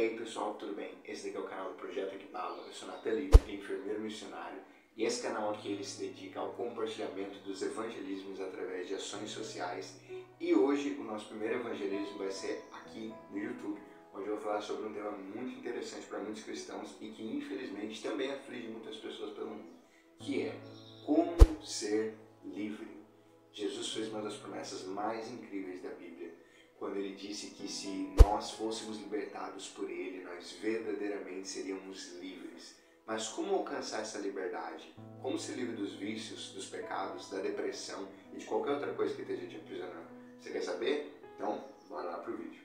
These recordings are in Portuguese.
aí pessoal, tudo bem? Esse daqui é o canal do Projeto Equipá-lo. Eu sou Nathalie, enfermeiro missionário, e esse canal aqui ele se dedica ao compartilhamento dos evangelismos através de ações sociais. E hoje o nosso primeiro evangelismo vai ser aqui no YouTube, onde eu vou falar sobre um tema muito interessante para muitos cristãos e que infelizmente também aflige muitas pessoas pelo mundo, que é como ser livre. Jesus fez uma das promessas mais incríveis da Bíblia, quando ele disse que se nós fôssemos libertados por ele, nós verdadeiramente seríamos livres. Mas como alcançar essa liberdade? Como ser livre dos vícios, dos pecados, da depressão e de qualquer outra coisa que esteja te aprisionando? Você quer saber? Então, bora lá pro vídeo.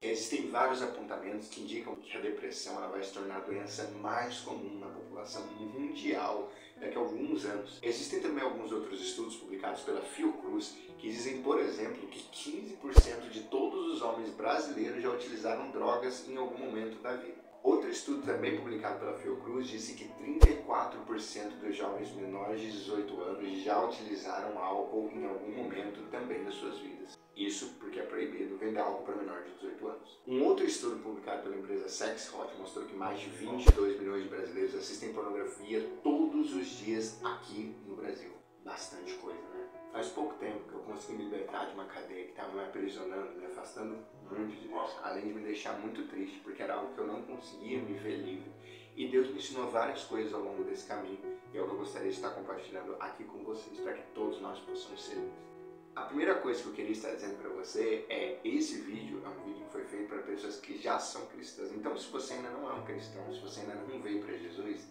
Existem vários apontamentos que indicam que a depressão ela vai se tornar a doença mais comum na população mundial daqui a alguns anos. Existem também alguns outros estudos publicados pela Fiocruz que dizem, por exemplo, que 15% de todos os homens brasileiros já utilizaram drogas em algum momento da vida. Outro estudo também publicado pela Fiocruz disse que 34% dos jovens menores de 18 anos já utilizaram álcool em algum momento também das suas vidas. Isso porque é proibido vender álcool para menor de 18 anos. Um outro estudo publicado pela empresa SexHot mostrou que mais de 22 milhões de brasileiros assistem pornografia todos os dias aqui no Brasil. Bastante coisa, né? Faz pouco tempo que eu consegui me libertar de uma cadeia que estava me aprisionando, me afastando muito de Deus, além de me deixar muito triste, porque era algo que eu não conseguia me ver livre. E Deus me ensinou várias coisas ao longo desse caminho, e é o que eu gostaria de estar compartilhando aqui com vocês, para que todos nós possamos ser livres. A primeira coisa que eu queria estar dizendo para você é, esse vídeo é um vídeo que foi feito para pessoas que já são cristãs. Então, se você ainda não é um cristão, se você ainda não veio para Jesus,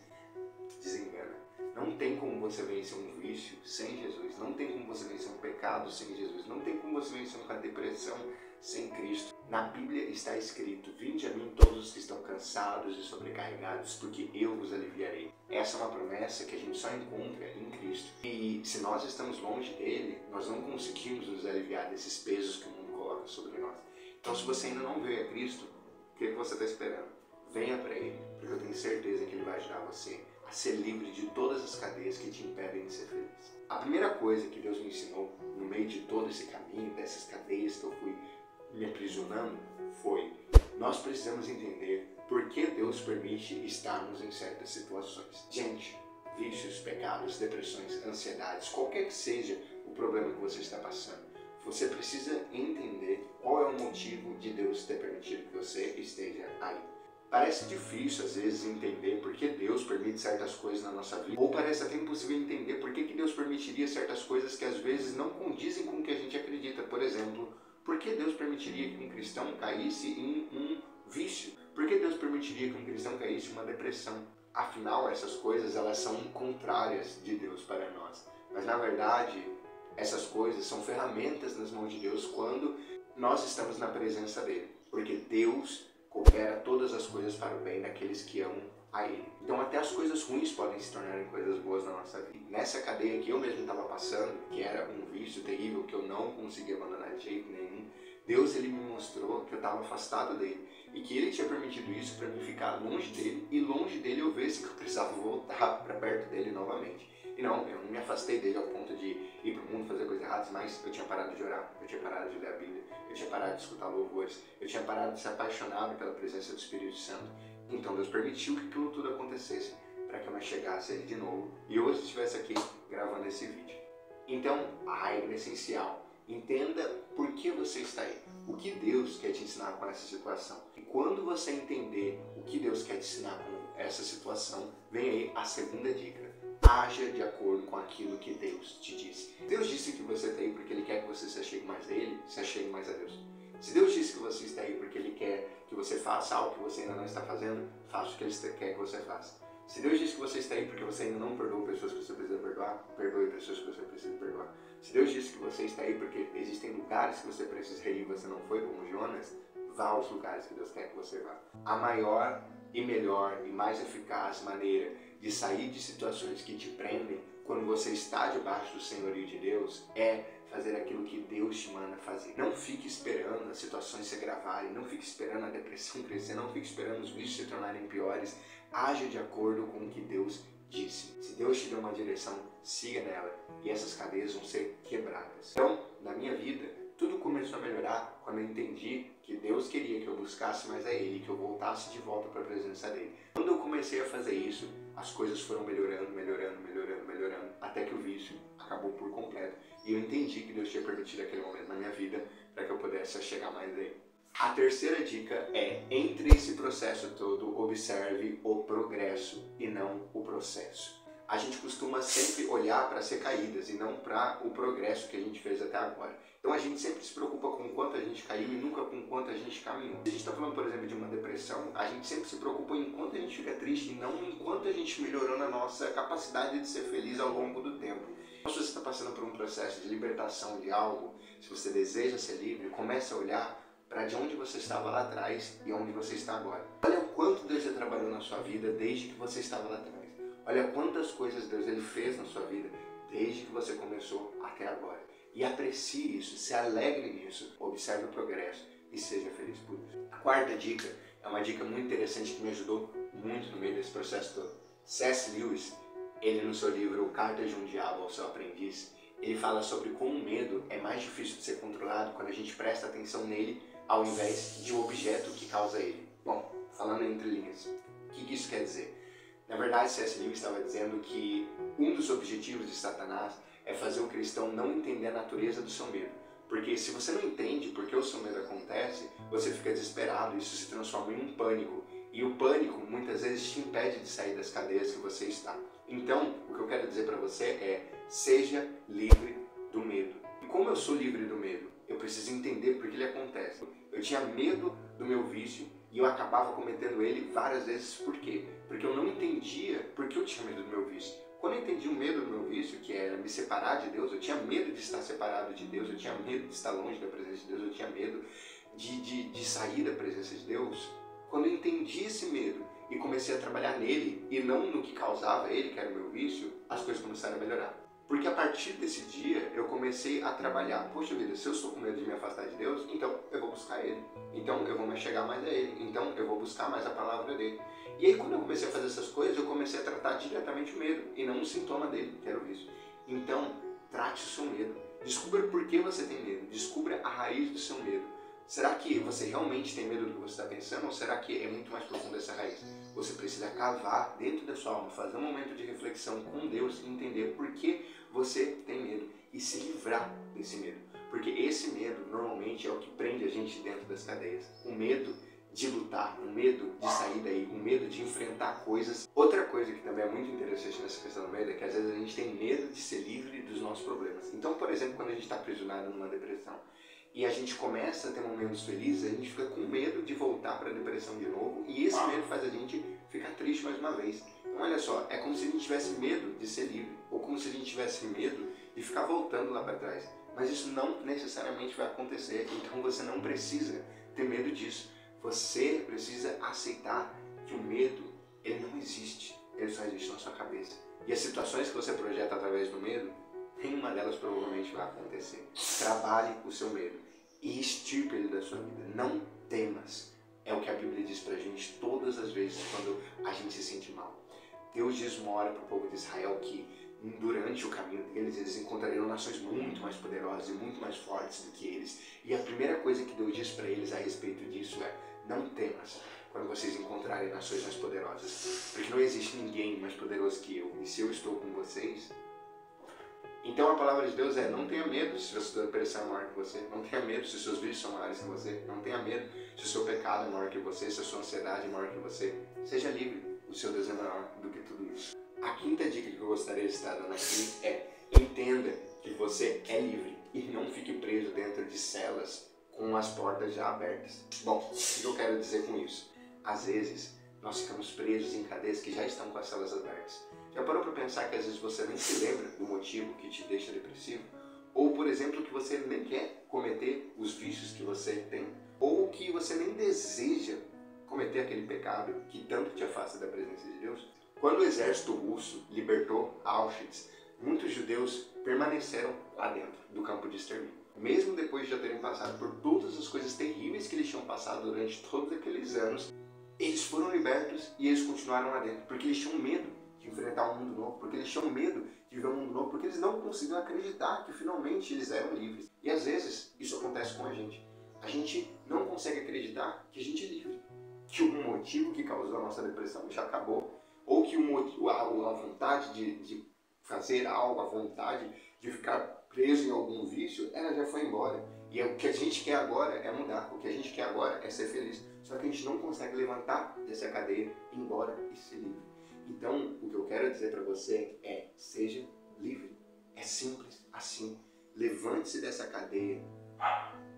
desengana. Não tem como você vencer um vício sem Jesus. Não tem como você vencer um pecado sem Jesus. Não tem como você vencer uma depressão sem Cristo. Na Bíblia está escrito: vinde a mim todos os que estão cansados e sobrecarregados, porque eu vos aliviarei. Essa é uma promessa que a gente só encontra em Cristo. E se nós estamos longe dele, nós não conseguimos nos aliviar desses pesos que o mundo coloca sobre nós. Então, se você ainda não veio a Cristo, o que você está esperando? Venha para ele, porque eu tenho certeza que ele vai ajudar você a ser livre de todas as cadeias que te impedem de ser feliz. A primeira coisa que Deus me ensinou no meio de todo esse caminho, dessas cadeias que eu fui me aprisionando, foi: nós precisamos entender por que Deus permite estarmos em certas situações. Gente, vícios, pecados, depressões, ansiedades, qualquer que seja o problema que você está passando, você precisa entender qual é o motivo de Deus ter permitido que você esteja aí. Parece difícil às vezes entender por que Deus permite certas coisas na nossa vida, ou parece até impossível entender por que Deus permitiria certas coisas que às vezes não condizem com o que a gente acredita. Por exemplo, por que Deus permitiria que um cristão caísse em um vício? Por que Deus permitiria que um cristão caísse em uma depressão? Afinal, essas coisas elas são contrárias de Deus para nós. Mas na verdade, essas coisas são ferramentas nas mãos de Deus quando nós estamos na presença dele. Porque Deus coopera todas as coisas para o bem daqueles que amam a ele. Então até as coisas ruins podem se tornarem coisas boas na nossa vida. Nessa cadeia que eu mesmo estava passando, que era um vício terrível que eu não conseguia abandonar de jeito nenhum, Deus ele me mostrou que eu estava afastado dele e que ele tinha permitido isso para mim ficar longe dele, e longe dele eu ver se eu precisava voltar para perto dele novamente. E não, eu não me afastei dele ao ponto de ir para o mundo fazer coisas erradas, mas eu tinha parado de orar, eu tinha parado de ler a Bíblia, eu tinha parado de escutar louvores, eu tinha parado de ser apaixonado pela presença do Espírito Santo. Então Deus permitiu que aquilo tudo acontecesse para que eu me chegasse a ele de novo e hoje estivesse aqui gravando esse vídeo. Então, a regra essencial: entenda por que você está aí, o que Deus quer te ensinar com essa situação. E quando você entender o que Deus quer te ensinar com essa situação, vem aí a segunda dica: haja de acordo com aquilo que Deus te disse. Deus disse que você está aí porque Ele quer que você se achegue mais a Ele, se achegue mais a Deus. Se Deus disse que você está aí porque Ele quer que você faça algo que você ainda não está fazendo, faça o que Ele quer que você faça. Se Deus disse que você está aí porque você ainda não perdoou pessoas que você precisa perdoar, perdoe pessoas que você precisa perdoar. Se Deus disse que você está aí porque existem lugares que você precisa ir e você não foi, como Jonas, vá aos lugares que Deus quer que você vá. A maior e melhor e mais eficaz maneira de sair de situações que te prendem quando você está debaixo do senhorio de Deus é fazer aquilo que Deus te manda fazer. Não fique esperando as situações se agravarem, não fique esperando a depressão crescer, não fique esperando os vícios se tornarem piores. Haja de acordo com o que Deus disse. Se Deus te deu uma direção, siga nela e essas cadeias vão ser quebradas. Então, na minha vida, tudo começou a melhorar quando eu entendi que Deus queria que eu buscasse mais a Ele, que eu voltasse de volta para a presença dEle. Quando eu comecei a fazer isso, as coisas foram melhorando, até que o vício acabou por completo. E eu entendi que Deus tinha permitido aquele momento na minha vida para que eu pudesse chegar mais a Ele. A terceira dica é, entre esse processo todo, observe o progresso e não o processo. A gente costuma sempre olhar para as recaídas e não para o progresso que a gente fez até agora. Então a gente sempre se preocupa com o quanto a gente caiu e nunca com o quanto a gente caminhou. Se a gente está falando, por exemplo, de uma depressão, a gente sempre se preocupa em quanto a gente fica triste e não em quanto a gente melhorou na nossa capacidade de ser feliz ao longo do tempo. Então, se você está passando por um processo de libertação de algo, se você deseja ser livre, comece a olhar para de onde você estava lá atrás e onde você está agora. Olha o quanto Deus já trabalhou na sua vida desde que você estava lá atrás. Olha quantas coisas Deus ele fez na sua vida desde que você começou até agora. E aprecie isso, se alegre nisso, observe o progresso e seja feliz por isso. A quarta dica é uma dica muito interessante que me ajudou muito no meio desse processo todo. C.S. Lewis, ele no seu livro Cartas de um Diabo ao Seu Aprendiz, ele fala sobre como o medo é mais difícil de ser controlado quando a gente presta atenção nele ao invés de um objeto que causa ele. Bom, falando entre linhas, o que isso quer dizer? Na verdade, C.S. Lewis estava dizendo que um dos objetivos de Satanás é fazer o cristão não entender a natureza do seu medo. Porque se você não entende por que o seu medo acontece, você fica desesperado e isso se transforma em um pânico. E o pânico, muitas vezes, te impede de sair das cadeias que você está. Então, o que eu quero dizer para você é, seja livre do medo. E como eu sou livre do medo? Eu preciso entender por que ele acontece. Eu tinha medo do meu vício e eu acabava cometendo ele várias vezes. Por quê? Porque eu não entendia por que eu tinha medo do meu vício. Quando eu entendi o medo do meu vício, que era me separar de Deus, eu tinha medo de estar separado de Deus, eu tinha medo de estar longe da presença de Deus, eu tinha medo de sair da presença de Deus. Quando eu entendi esse medo e comecei a trabalhar nele e não no que causava ele, que era o meu vício, as coisas começaram a melhorar. Porque a partir desse dia eu comecei a trabalhar. Poxa vida, se eu sou com medo de me afastar de Deus, então eu vou buscar Ele. Então eu vou me chegar mais a Ele. Então eu vou buscar mais a palavra dEle. E aí quando eu comecei a fazer essas coisas, eu comecei a tratar diretamente o medo e não um sintoma dele, que era o vício. Então, trate o seu medo. Descubra por que você tem medo. Descubra a raiz do seu medo. Será que você realmente tem medo do que você está pensando ou será que é muito mais profundo essa raiz? Você precisa cavar dentro da sua alma, fazer um momento de reflexão com Deus e entender por que você tem medo e se livrar desse medo. Porque esse medo normalmente é o que prende a gente dentro das cadeias. O medo de lutar, o medo de sair daí, o medo de enfrentar coisas. Outra coisa que também é muito interessante nessa questão do medo é que às vezes a gente tem medo de ser livre dos nossos problemas. Então, por exemplo, quando a gente está aprisionado numa depressão, e a gente começa a ter momentos felizes, a gente fica com medo de voltar para a depressão de novo e esse medo faz a gente ficar triste mais uma vez. Então olha só, é como se a gente tivesse medo de ser livre ou como se a gente tivesse medo de ficar voltando lá para trás. Mas isso não necessariamente vai acontecer, então você não precisa ter medo disso. Você precisa aceitar que o medo, ele não existe, ele só existe na sua cabeça. E as situações que você projeta através do medo, nenhuma delas provavelmente vai acontecer. Trabalhe o seu medo e extirpe ele da sua vida. Não temas. É o que a Bíblia diz pra gente todas as vezes quando a gente se sente mal. Deus diz uma hora para o povo de Israel que durante o caminho deles eles encontrariam nações muito mais poderosas e muito mais fortes do que eles. E a primeira coisa que Deus diz para eles a respeito disso é: não temas quando vocês encontrarem nações mais poderosas, porque não existe ninguém mais poderoso que eu. E se eu estou com vocês... Então a palavra de Deus é: não tenha medo se a sua depressão é maior que você, não tenha medo se os seus vícios são maiores que você, não tenha medo se o seu pecado é maior que você, se a sua ansiedade é maior que você. Seja livre, o seu Deus é maior do que tudo isso. A quinta dica que eu gostaria de estar dando aqui é: entenda que você é livre e não fique preso dentro de celas com as portas já abertas. Bom, o que eu quero dizer com isso? Às vezes nós ficamos presos em cadeias que já estão com as celas abertas. Já parou para pensar que às vezes você nem se lembra do motivo que te deixa depressivo? Ou, por exemplo, que você nem quer cometer os vícios que você tem? Ou que você nem deseja cometer aquele pecado que tanto te afasta da presença de Deus? Quando o exército russo libertou Auschwitz, muitos judeus permaneceram lá dentro do campo de extermínio. Mesmo depois de já terem passado por todas as coisas terríveis que eles tinham passado durante todos aqueles anos, eles foram libertos e eles continuaram lá dentro, porque eles tinham medo de enfrentar um mundo novo, porque eles tinham medo de viver um mundo novo, porque eles não conseguiam acreditar que finalmente eles eram livres. E às vezes isso acontece com a gente. A gente não consegue acreditar que a gente é livre, que o motivo que causou a nossa depressão já acabou, ou que a vontade de fazer algo, a vontade de ficar preso em algum vício, ela já foi embora. E o que a gente quer agora é mudar, o que a gente quer agora é ser feliz. Só que a gente não consegue levantar dessa cadeia, ir embora e ser livre. Então, o que eu quero dizer para você é, seja livre. É simples, assim. Levante-se dessa cadeia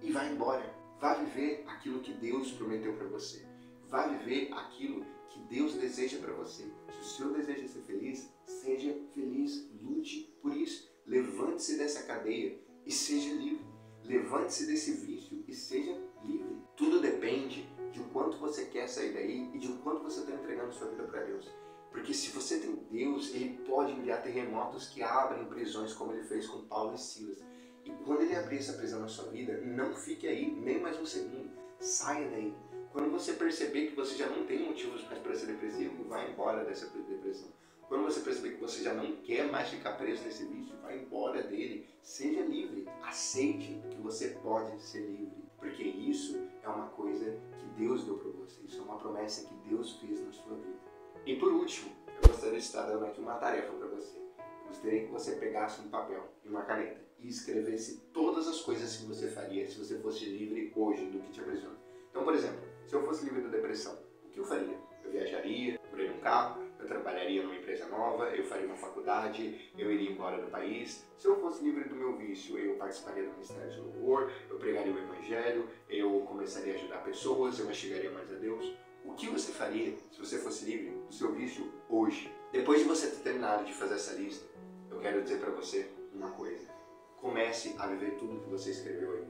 e vá embora. Vá viver aquilo que Deus prometeu para você. Vá viver aquilo que Deus deseja para você. Se o Senhor deseja ser feliz, seja feliz. Lute por isso. Levante-se dessa cadeia e seja livre. Levante-se desse vício e seja livre. Tudo depende de quanto você quer sair daí e de quanto você está entregando sua vida para Deus. Porque se você tem Deus, Ele pode enviar terremotos que abrem prisões, como Ele fez com Paulo e Silas. E quando Ele abrir essa prisão na sua vida, não fique aí nem mais um segundo. Saia daí. Quando você perceber que você já não tem motivos mais para ser depressivo, vai embora dessa depressão. Quando você perceber que você já não quer mais ficar preso nesse vício, vai embora dele. Seja livre. Aceite que você pode ser livre. Porque isso é uma coisa que Deus deu para você. Isso é uma promessa que Deus fez na sua vida. E por último, eu gostaria de estar dando aqui uma tarefa para você. Eu gostaria que você pegasse um papel e uma caneta e escrevesse todas as coisas que você faria se você fosse livre hoje do que te aprisiona. Então, por exemplo, se eu fosse livre da depressão, o que eu faria? Eu viajaria, compraria um carro, eu trabalharia numa empresa nova, eu faria uma faculdade, eu iria embora do país. Se eu fosse livre do meu vício, eu participaria do Ministério de Louvor, eu pregaria o Evangelho, eu começaria a ajudar pessoas, eu me chegaria mais a Deus. O que você faria se você fosse livre do seu vício hoje? Depois de você ter terminado de fazer essa lista, eu quero dizer para você uma coisa. Comece a viver tudo que você escreveu aí.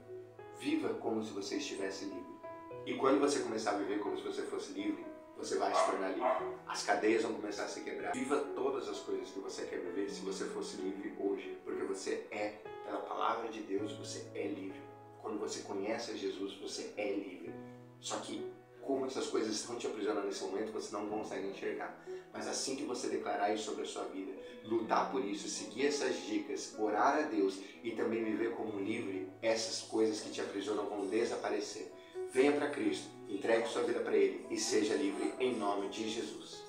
Viva como se você estivesse livre. E quando você começar a viver como se você fosse livre, você vai se tornar livre. As cadeias vão começar a se quebrar. Viva todas as coisas que você quer viver se você fosse livre hoje. Porque você é, pela palavra de Deus, você é livre. Quando você conhece a Jesus, você é livre. Só que, como essas coisas estão te aprisionando nesse momento, você não consegue enxergar. Mas assim que você declarar isso sobre a sua vida, lutar por isso, seguir essas dicas, orar a Deus e também viver como livre, essas coisas que te aprisionam vão desaparecer. Venha para Cristo, entregue sua vida para Ele e seja livre em nome de Jesus.